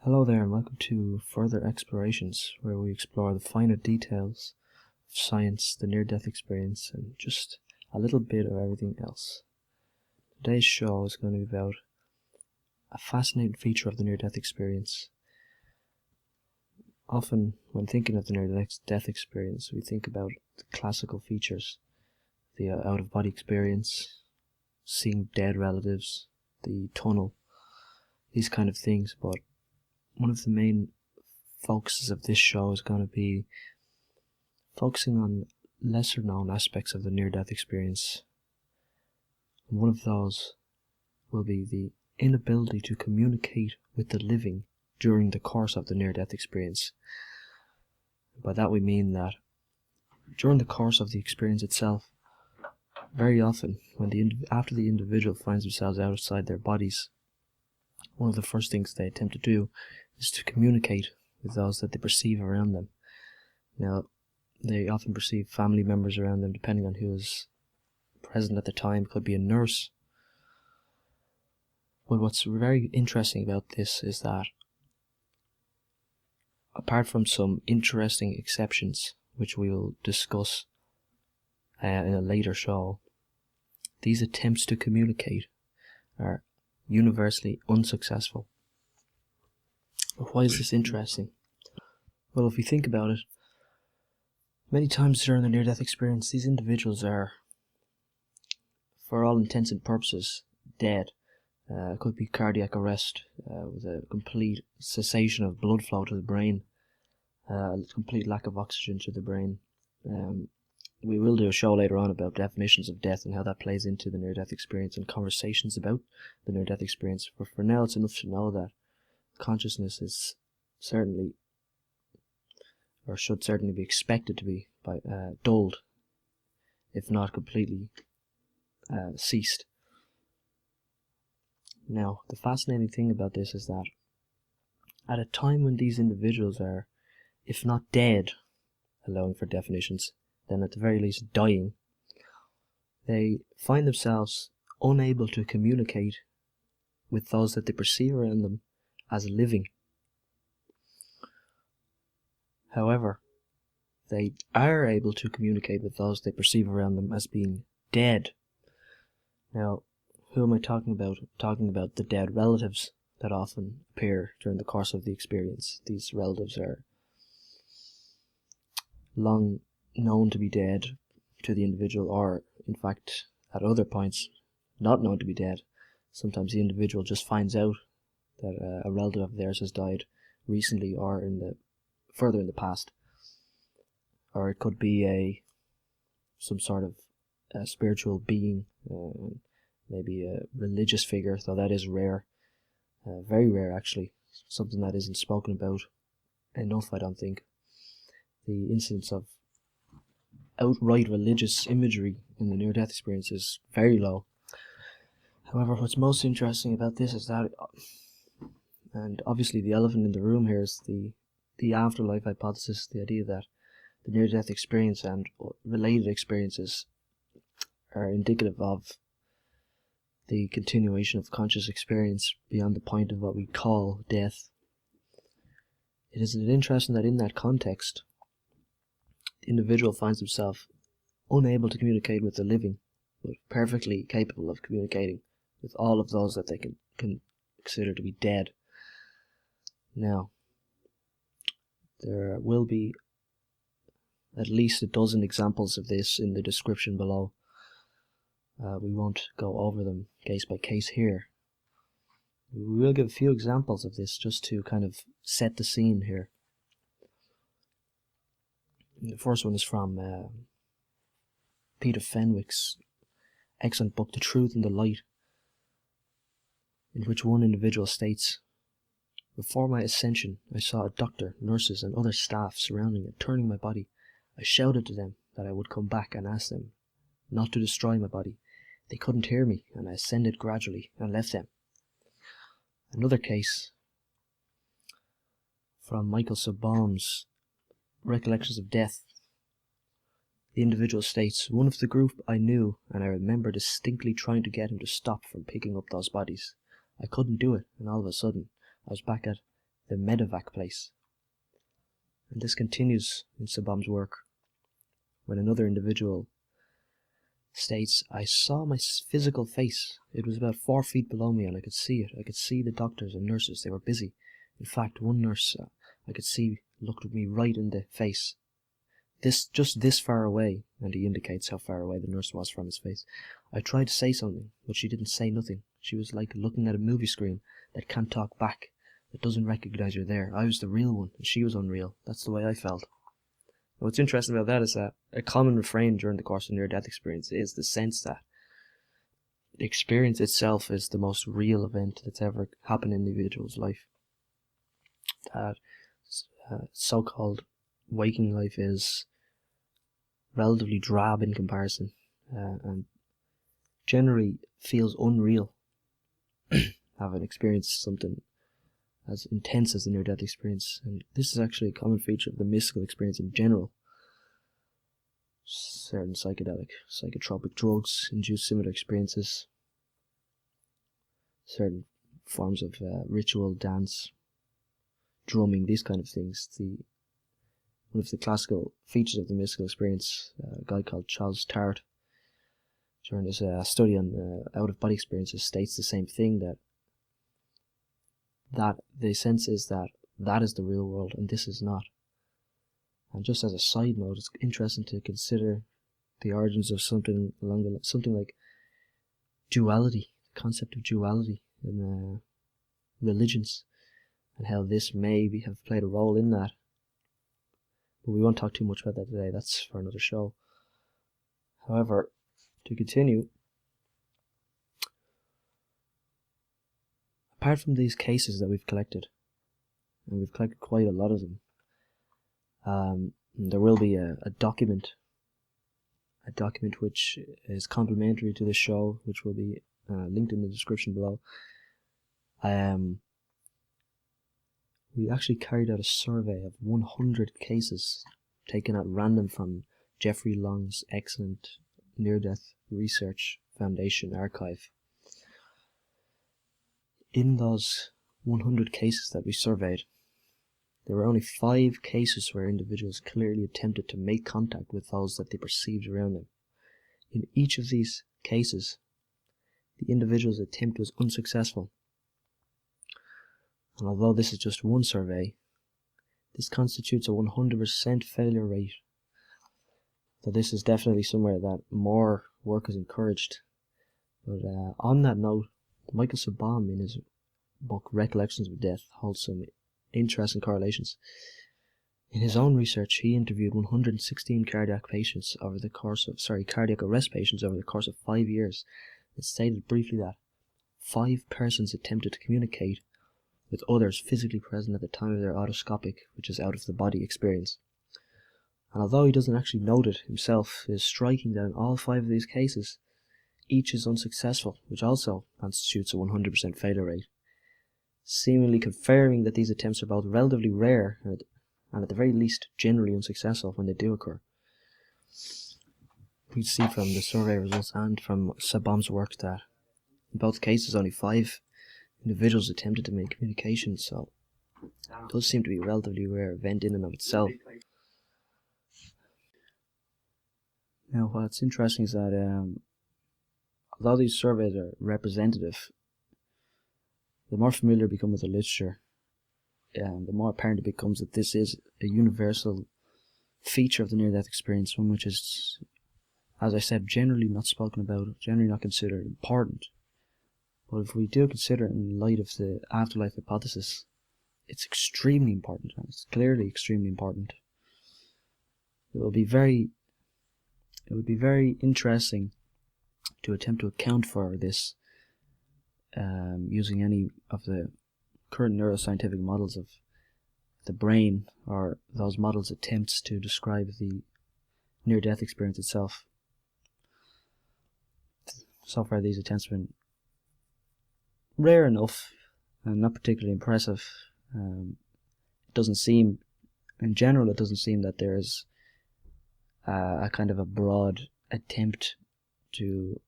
Hello there and welcome to Further Explorations, where we explore the finer details of science, the near-death experience, and just a little bit of everything else. Today's show is going to be about a fascinating feature of the near-death experience. Often, when thinking of the near-death experience, we think about the classical features, the out-of-body experience, seeing dead relatives, the tunnel, these kind of things, but one of the main focuses of this show is going to be focusing on lesser known aspects of the near-death experience. And one of those will be the inability to communicate with the living during the course of the near-death experience. By that we mean that during the course of the experience itself, very often after the individual finds themselves outside their bodies, one of the first things they attempt to do is to communicate with those that they perceive around them. Now, they often perceive family members around them, depending on who is present at the time. Could be a nurse. But what's very interesting about this is that, apart from some interesting exceptions, which we will discuss in a later show, these attempts to communicate are universally unsuccessful. But why is this interesting? Well, if we think about it, many times during the near-death experience, these individuals are, for all intents and purposes, dead. It could be cardiac arrest with a complete cessation of blood flow to the brain, complete lack of oxygen to the brain. We will do a show later on about definitions of death and how that plays into the near-death experience and conversations about the near-death experience. But for now, it's enough to know that consciousness is certainly, or should certainly be expected to be, dulled, if not completely ceased. Now, the fascinating thing about this is that at a time when these individuals are, if not dead, allowing for definitions, then at the very least dying, they find themselves unable to communicate with those that they perceive around them as living. However, they are able to communicate with those they perceive around them as being dead. Now, who am I talking about? I'm talking about the dead relatives that often appear during the course of the experience. These relatives are long known to be dead to the individual, or in fact at other points not known to be dead. Sometimes the individual just finds out that a relative of theirs has died recently or further in the past. Or it could be some sort of spiritual being, maybe a religious figure, though that is rare, very rare actually, something that isn't spoken about enough, I don't think. The incidence of outright religious imagery in the near-death experience is very low. However, what's most interesting about this is that, and obviously the elephant in the room here, is the afterlife hypothesis, the idea that the near-death experience and related experiences are indicative of the continuation of conscious experience beyond the point of what we call death. It is interesting that in that context, the individual finds himself unable to communicate with the living, but perfectly capable of communicating with all of those that they can consider to be dead. Now, there will be at least a dozen examples of this in the description below. We won't go over them case by case here. We will give a few examples of this just to kind of set the scene here. The first one is from Peter Fenwick's excellent book, The Truth and the Light, in which one individual states, "Before my ascension, I saw a doctor, nurses, and other staff surrounding and turning my body. I shouted to them that I would come back and asked them not to destroy my body. They couldn't hear me, and I ascended gradually and left them." Another case from Michael Sabaum's Recollections of Death. The individual states, "One of the group I knew, and I remember distinctly trying to get him to stop from picking up those bodies. I couldn't do it, and all of a sudden I was back at the medevac place. And this continues in Sabam's work, when another individual states, I saw my physical face. It was about 4 feet below me and I could see it. I could see the doctors and nurses. They were busy. In fact, one nurse I could see looked at me right in the face. Just this far away, and he indicates how far away the nurse was from his face. I tried to say something, but she didn't say nothing. She was like looking at a movie screen that can't talk back, that doesn't recognize you're there. I was the real one, and she was unreal. That's the way I felt. What's interesting about that is that a common refrain during the course of near-death experience is the sense that the experience itself is the most real event that's ever happened in the individual's life. That so-called waking life is relatively drab in comparison, and generally feels unreal. Having experienced something as intense as the near-death experience, and this is actually a common feature of the mystical experience in general. Certain psychotropic drugs induce similar experiences. Certain forms of ritual, dance, drumming, these kind of things. One of the classical features of the mystical experience, a guy called Charles Tart, during his study on out-of-body experiences, states the same thing, that the sense is that is the real world and this is not. And just as a side note, it's interesting to consider the origins of something like duality, the concept of duality in religions, and how this may have played a role in that. But we won't talk too much about that today, that's for another show. However, to continue, apart from these cases that we've collected, and we've collected quite a lot of them, there will be a document which is complementary to this show, which will be linked in the description below. We actually carried out a survey of 100 cases taken at random from Jeffrey Long's excellent Near-Death Research Foundation archive. In those 100 cases that we surveyed, there were only 5 cases where individuals clearly attempted to make contact with those that they perceived around them. In each of these cases, the individual's attempt was unsuccessful. And although this is just one survey, this constitutes a 100% failure rate. So this is definitely somewhere that more work is encouraged. But on that note, Michael Sabam, in his book Recollections of Death, holds some interesting correlations. In his own research, he interviewed 116 cardiac arrest patients over the course of 5 years, and stated briefly that 5 persons attempted to communicate with others physically present at the time of their autoscopic, which is out-of-the-body experience. And although he doesn't actually note it himself, it is striking that in all 5 of these cases, each is unsuccessful, which also constitutes a 100% failure rate, seemingly confirming that these attempts are both relatively rare and at the very least generally unsuccessful when they do occur. We see from the survey results and from Sabam's work that in both cases only 5 individuals attempted to make communication, so it does seem to be a relatively rare event in and of itself. Now, what's interesting is that although these surveys are representative, the more familiar we become with the literature, the more apparent it becomes that this is a universal feature of the near-death experience, one which is, as I said, generally not spoken about, generally not considered important. But if we do consider it in light of the afterlife hypothesis, it's extremely important, and it's clearly extremely important. It would be very interesting to attempt to account for this using any of the current neuroscientific models of the brain, or those models' attempts to describe the near-death experience itself. So far, these attempts have been rare enough and not particularly impressive. It doesn't seem that there's a kind of a broad attempt to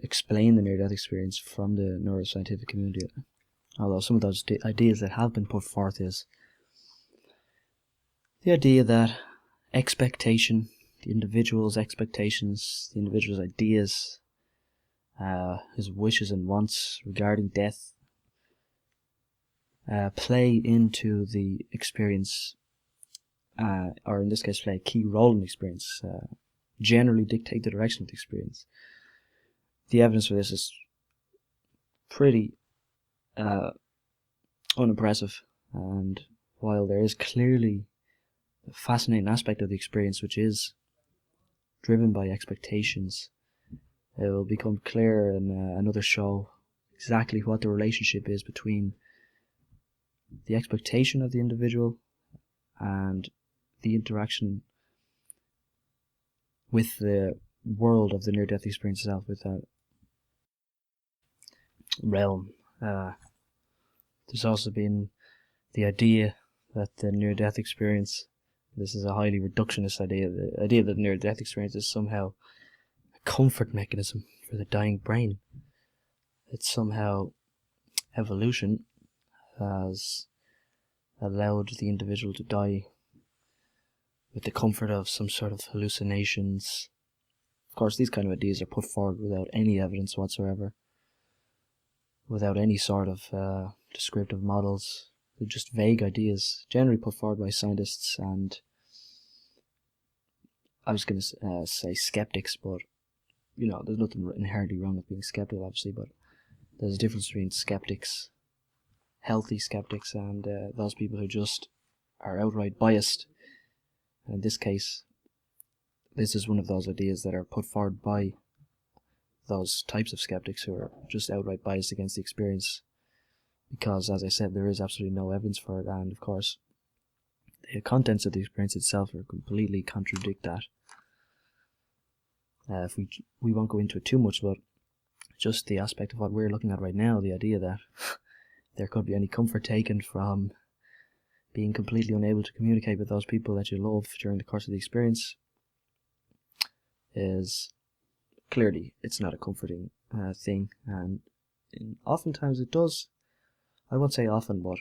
explain the near-death experience from the neuroscientific community. although some of those ideas that have been put forth is the idea that expectation, the individual's expectations, the individual's ideas, his wishes and wants regarding death play into the experience, or in this case play a key role in the experience, generally dictate the direction of the experience. The evidence for this is pretty unimpressive, and while there is clearly a fascinating aspect of the experience which is driven by expectations, it will become clear in another show exactly what the relationship is between the expectation of the individual and the interaction with the world of the near-death experience itself, with that realm. There's also been the idea that the near-death experience, this is a highly reductionist idea, the idea that the near-death experience is somehow a comfort mechanism for the dying brain. It's somehow evolution has allowed the individual to die with the comfort of some sort of hallucinations. Of course, these kind of ideas are put forward without any evidence whatsoever, without any sort of descriptive models. They're just vague ideas, generally put forward by scientists and, I was going to say skeptics, but there's nothing inherently wrong with being skeptical, obviously, but there's a difference between skeptics, healthy skeptics, and those people who just are outright biased. And in this case, this is one of those ideas that are put forward by those types of skeptics who are just outright biased against the experience, because, as I said, there is absolutely no evidence for it, and of course the contents of the experience itself are completely contradict that. If we won't go into it too much, but just the aspect of what we're looking at right now, the idea that there could be any comfort taken from being completely unable to communicate with those people that you love during the course of the experience, is clearly, it's not a comforting thing, and oftentimes it does, I won't say often, but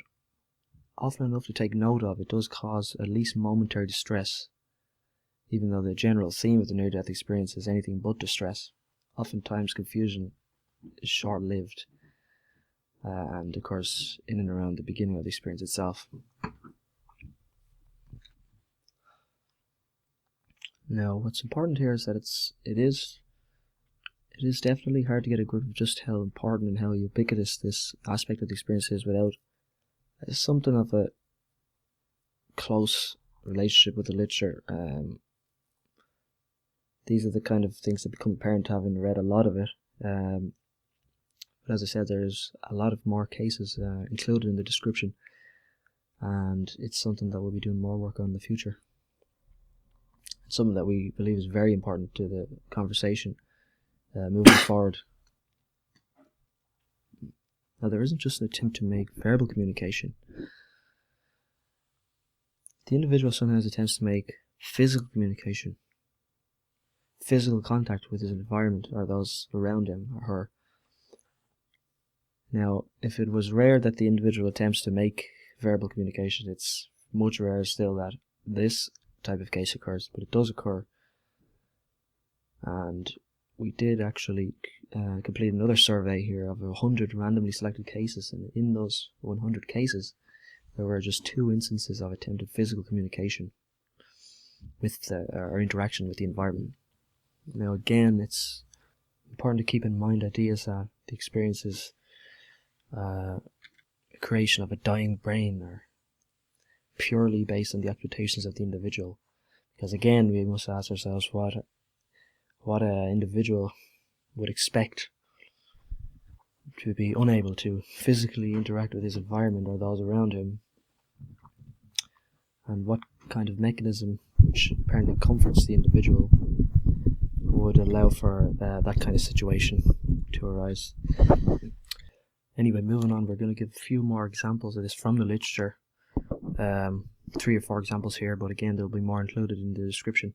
often enough to take note of, it does cause at least momentary distress, even though the general theme of the near-death experience is anything but distress. Oftentimes confusion is short-lived, and of course in and around the beginning of the experience itself. Now, what's important here is that it is definitely hard to get a grip of just how important and how ubiquitous this aspect of the experience is without something of a close relationship with the literature. These are the kind of things that become apparent having read a lot of it. But as I said, there's a lot of more cases included in the description, and it's something that we'll be doing more work on in the future. Something that we believe is very important to the conversation moving forward. Now, there isn't just an attempt to make verbal communication. The individual sometimes attempts to make physical communication, physical contact with his environment or those around him or her. Now, if it was rare that the individual attempts to make verbal communication, it's much rarer still that this type of case occurs, but it does occur. And we did actually complete another survey here of 100 randomly selected cases, and in those 100 cases there were just 2 instances of attempted physical communication with or interaction with the environment. Now again, it's important to keep in mind ideas that the experience is a creation of a dying brain or purely based on the expectations of the individual, because again we must ask ourselves what an individual would expect to be unable to physically interact with his environment or those around him, and what kind of mechanism, which apparently comforts the individual, would allow for that kind of situation to arise. Anyway, moving on, we're going to give a few more examples of this from the literature. 3 or 4 examples here, but again there'll be more included in the description.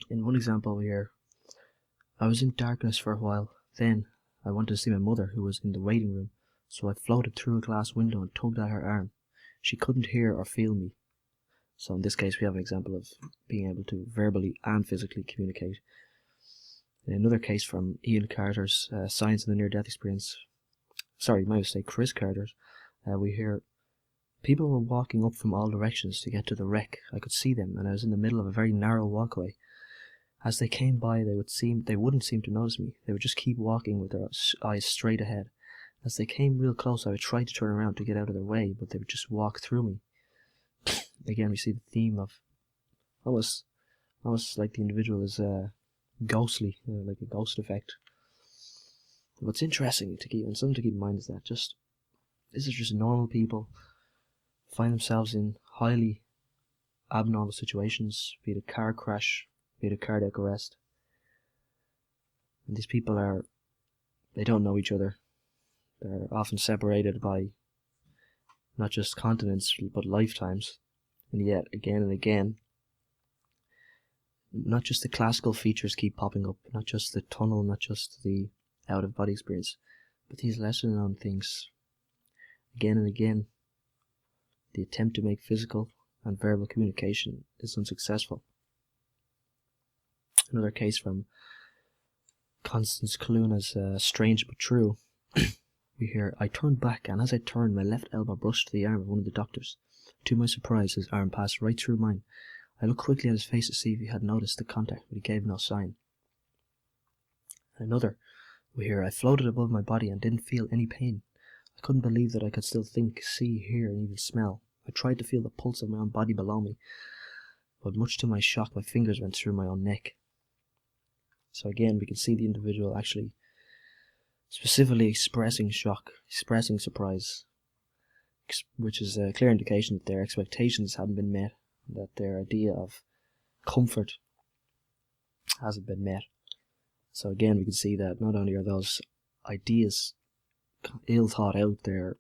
In one example here, I was in darkness for a while. Then I wanted to see my mother, who was in the waiting room, so I floated through a glass window and tugged at her arm. She couldn't hear or feel me. So in this case we have an example of being able to verbally and physically communicate. In another case from Ian Carter's Science and the Near-Death Experience, sorry, my mistake, Chris Carter's, we hear people were walking up from all directions to get to the wreck. I could see them, and I was in the middle of a very narrow walkway. As they came by, they wouldn't seem to notice me. They would just keep walking with their eyes straight ahead. As they came real close, I would try to turn around to get out of their way, but they would just walk through me. Again, we see the theme of almost like the individual is ghostly, like a ghost effect. What's interesting and something to keep in mind is that this is just normal people find themselves in highly abnormal situations, be it a car crash, be it a cardiac arrest. And these people they don't know each other. They're often separated by not just continents, but lifetimes. And yet, again and again, not just the classical features keep popping up, not just the tunnel, not just the out-of-body experience, but these lesser-known things. Again and again, the attempt to make physical and verbal communication is unsuccessful. Another case from Constance Kaluna's Strange But True. We hear, I turned back, and as I turned, my left elbow brushed the arm of one of the doctors. To my surprise, his arm passed right through mine. I looked quickly at his face to see if he had noticed the contact, but he gave no sign. Another, we hear, I floated above my body and didn't feel any pain. I couldn't believe that I could still think, see, hear, and even smell. I tried to feel the pulse of my own body below me, but much to my shock, my fingers went through my own neck. So again, we can see the individual actually specifically expressing shock, expressing surprise, which is a clear indication that their expectations hadn't been met, that their idea of comfort hasn't been met. So again, we can see that not only are those ideas ill thought out, they're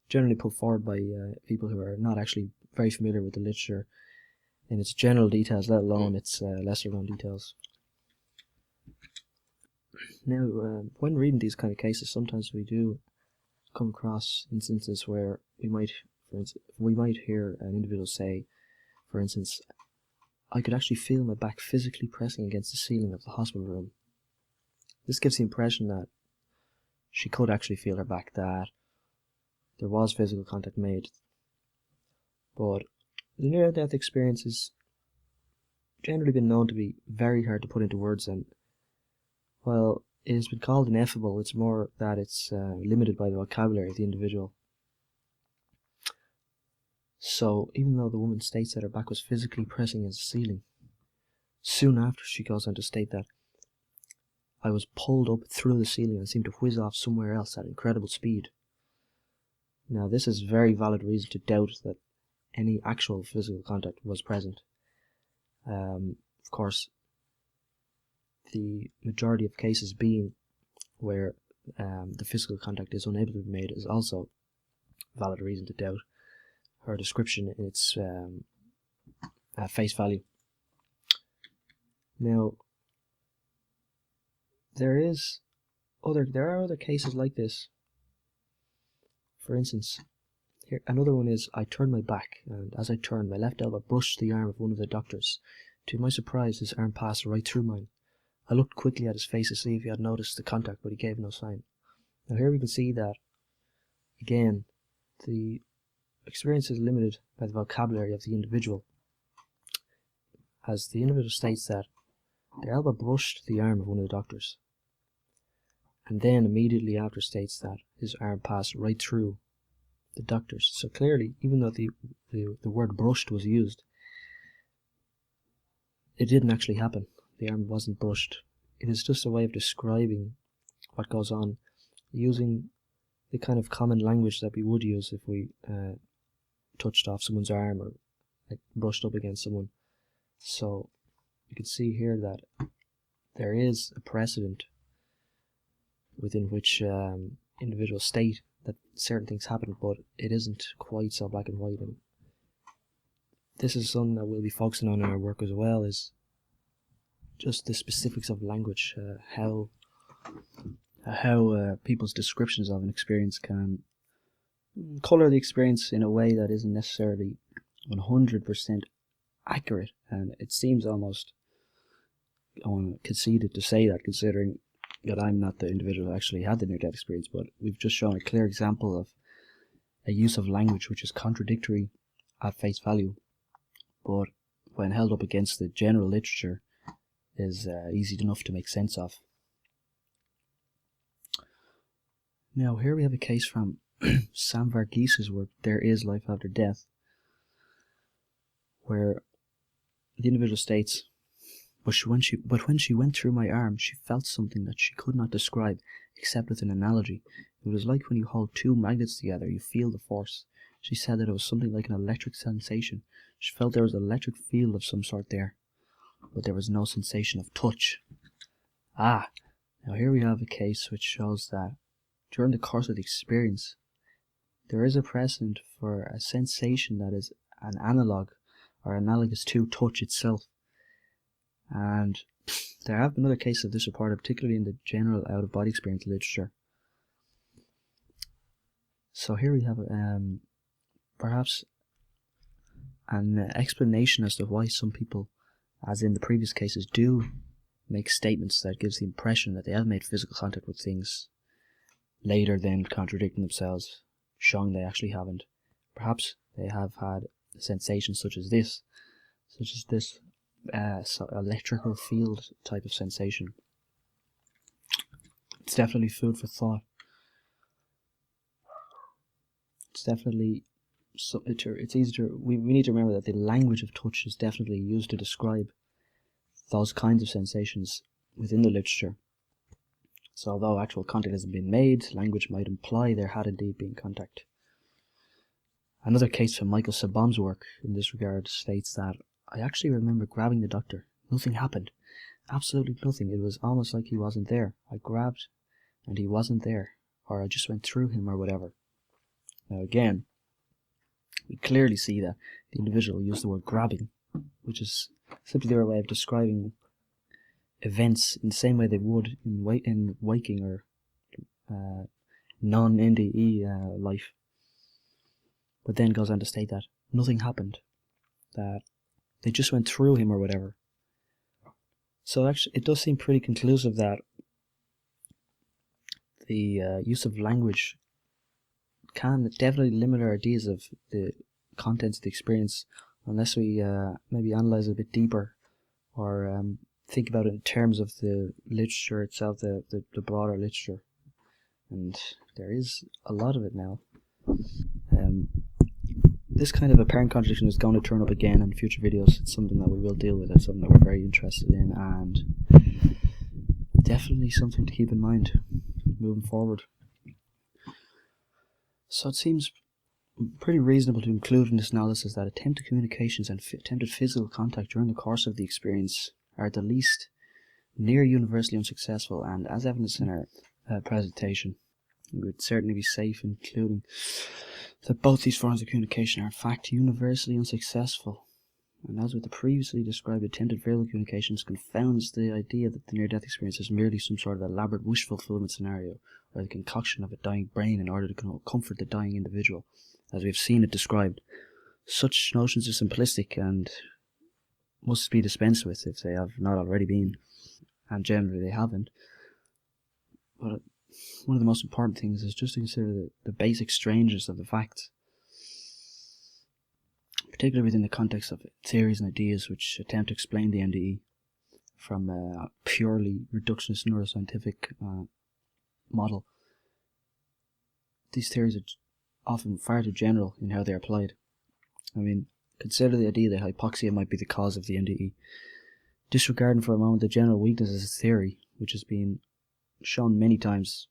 generally put forward by people who are not actually very familiar with the literature in its general details, let alone its lesser known details. Now, when reading these kind of cases, sometimes we do come across instances where we might hear an individual say, for instance, I could actually feel my back physically pressing against the ceiling of the hospital room. This gives the impression that she could actually feel her back, that there was physical contact made. But the near-death experience has generally been known to be very hard to put into words, and while it has been called ineffable, it's more that it's limited by the vocabulary of the individual. So even though the woman states that her back was physically pressing against the ceiling, soon after she goes on to state that I was pulled up through the ceiling and seemed to whiz off somewhere else at incredible speed. Now this is very valid reason to doubt that any actual physical contact was present. Of course, the majority of cases being where the physical contact is unable to be made is also valid reason to doubt her description in its face value. Now, there are other cases like this. For instance, here another one is, I turned my back, and as I turned, my left elbow brushed the arm of one of the doctors. To my surprise, his arm passed right through mine. I looked quickly at his face to see if he had noticed the contact, but he gave no sign. Now here we can see that, again, the experience is limited by the vocabulary of the individual, as the individual states that the elbow brushed the arm of one of the doctors, and then immediately after states that his arm passed right through the doctors. So clearly, even though the word brushed was used, it didn't actually happen. The arm wasn't brushed. It is just a way of describing what goes on, using the kind of common language that we would use if we touched off someone's arm or like brushed up against someone. So you can see here that there is a precedent within which individuals state that certain things happen, but it isn't quite so black and white. And this is something that we'll be focusing on in our work as well, is just the specifics of language, how how people's descriptions of an experience can colour the experience in a way that isn't necessarily 100% accurate, and it seems almost conceited to say that, considering that I'm not the individual who actually had the near-death experience, but we've just shown a clear example of a use of language which is contradictory at face value, but when held up against the general literature is easy enough to make sense of. Now here we have a case from Sam Varghese work, There Is Life After Death, where the individual states, but when she went through my arm, she felt something that she could not describe except with an analogy. It was like when you hold two magnets together, you feel the force. She said that it was something like an electric sensation. She felt there was an electric field of some sort there, but there was no sensation of touch. Now here we have a case which shows that during the course of the experience, there is a precedent for a sensation that is an analog or analogous to touch itself. And there have been other cases of this reported, particularly in the general out-of-body experience literature. So here we have perhaps an explanation as to why some people, as in the previous cases, do make statements that gives the impression that they have made physical contact with things, later then contradicting themselves, showing they actually haven't. Perhaps they have had a sensation such as this electrical field type of sensation. It's definitely food for thought. It's definitely it's easy to we need to remember that the language of touch is definitely used to describe those kinds of sensations within the literature. So although actual contact hasn't been made, language might imply there had indeed been contact. Another case from Michael Sabom's work in this regard states that I actually remember grabbing the doctor. Nothing happened. Absolutely nothing. It was almost like he wasn't there. I grabbed and he wasn't there, or I just went through him or whatever. Now again, we clearly see that the individual used the word grabbing, which is simply their way of describing events in the same way they would in waking or non-NDE life, but then goes on to state that nothing happened, that they just went through him or whatever. So actually it does seem pretty conclusive that the use of language can definitely limit our ideas of the contents of the experience, unless we maybe analyze it a bit deeper, or think about it in terms of the literature itself, the broader literature. And there is a lot of it now. This kind of apparent contradiction is going to turn up again in future videos. It's something that we will deal with. It's something that we're very interested in, and definitely something to keep in mind moving forward. So it seems pretty reasonable to include in this analysis that attempted communications and attempted physical contact during the course of the experience are at the least near universally unsuccessful, and as evidenced in our presentation, we would certainly be safe in concluding that both these forms of communication are in fact universally unsuccessful. And as with the previously described attempted verbal communications, confounds the idea that the near-death experience is merely some sort of elaborate wish fulfillment scenario, or the concoction of a dying brain in order to comfort the dying individual, as we have seen it described. Such notions are simplistic and must be dispensed with if they have not already been, and generally they haven't. But one of the most important things is just to consider the basic strangeness of the facts, particularly within the context of theories and ideas which attempt to explain the NDE from a purely reductionist neuroscientific model. These theories are often far too general in how they are applied. I mean, consider the idea that hypoxia might be the cause of the NDE. Disregarding for a moment the general weaknesses of this theory, which has been shown many times,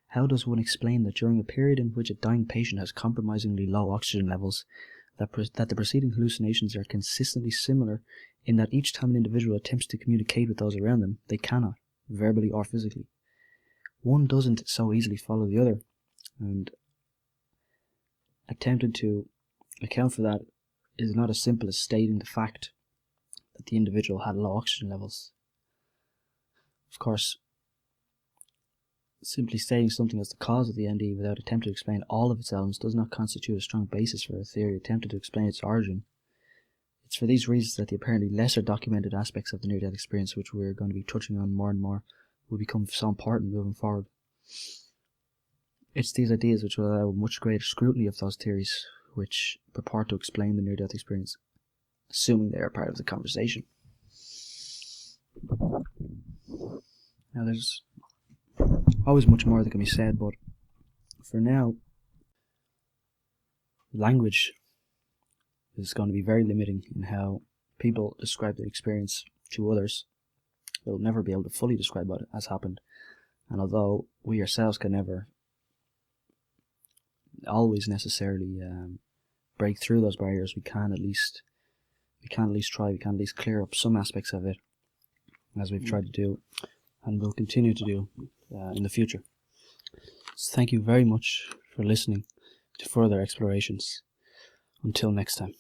how does one explain that during a period in which a dying patient has compromisingly low oxygen levels, that the preceding hallucinations are consistently similar in that each time an individual attempts to communicate with those around them, they cannot, verbally or physically? One doesn't so easily follow the other, and attempting to account for that is not as simple as stating the fact that the individual had low oxygen levels. Of course, Simply stating something as the cause of the NDE without attempting to explain all of its elements does not constitute a strong basis for a theory attempted to explain its origin. It's for these reasons that the apparently lesser documented aspects of the near-death experience, which we're going to be touching on more and more, will become so important moving forward. It's these ideas which will allow much greater scrutiny of those theories which purport to explain the near-death experience, assuming they are part of the conversation. Now, there's always much more that can be said, but for now, language is going to be very limiting in how people describe their experience to others. They'll never be able to fully describe what has happened, and although we ourselves can never always necessarily break through those barriers, we can at least try. We can at least clear up some aspects of it, as we've tried to do, and will continue to do in the future. So thank you very much for listening to further explorations. Until next time.